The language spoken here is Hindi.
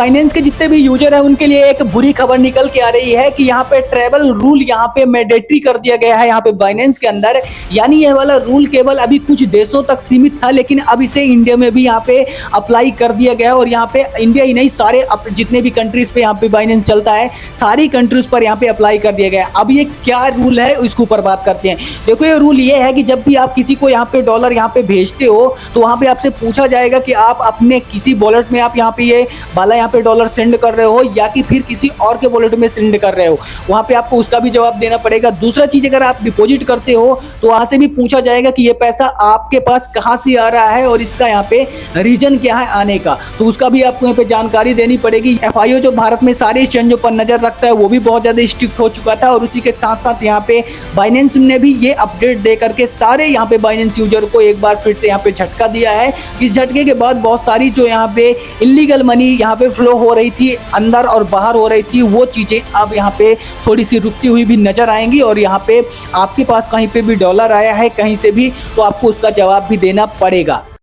बाइनेंस के जितने भी यूजर है उनके लिए एक बुरी खबर निकल के आ रही है कि यहाँ पे ट्रैवल रूल यहाँ पे मैंडेटरी कर दिया गया है यहाँ पे बाइनेंस के अंदर। यानी यह वाला रूल केवल अभी कुछ देशों तक सीमित था, लेकिन अब इसे इंडिया में भी यहाँ पे अप्लाई कर दिया गया है। और यहाँ पे इंडिया ही नहीं, सारे जितने भी कंट्रीज पे यहाँ पे बाइनेंस चलता है सारी कंट्रीज पर यहाँ पे अप्लाई कर दिया गया है। अब ये क्या रूल है इसके ऊपर बात करते हैं। देखो ये रूल ये है कि जब भी आप किसी को यहाँ पे डॉलर यहाँ पे भेजते हो तो वहाँ पे आपसे पूछा जाएगा कि आप अपने किसी वॉलेट में आप यहाँ पे ये वाला यहाँ पे डॉलर सेंड कर रहे हो या कि फिर किसी और के वॉलेट में सेंड कर रहे हो। वहाँ पे आपको उसका भी जवाब देना पड़ेगा। दूसरा चीज, अगर आप डिपॉजिट करते हो तो वहाँ से भी पूछा जाएगा कि ये पैसा आपके पास कहाँ से आ रहा है और इसका यहाँ पे रीजन क्या है आने का, तो उसका भी आपको यहाँ पे जानकारी देनी पड़ेगी। FIO जो भारत में सारे एक्सचेंजों पर नजर रखता है वो भी बहुत ज्यादा स्ट्रिक्ट हो चुका था, और उसी के साथ साथ यहाँ पे बाइनेंस ने भी ये अपडेट दे करके सारे यहाँ पे बाइनेंस यूजर को एक बार फिर से यहाँ पे झटका दिया है। इस झटके के बाद बहुत सारी जो यहाँ पे इलीगल मनी यहाँ पे फ्लो हो रही थी, अंदर और बाहर हो रही थी, वो चीजें अब यहाँ पे थोड़ी सी रुकती हुई भी नजर आएंगी। और यहाँ पे आपके पास कहीं पे भी डॉलर आया है कहीं से भी तो आपको उसका जवाब भी देना पड़ेगा।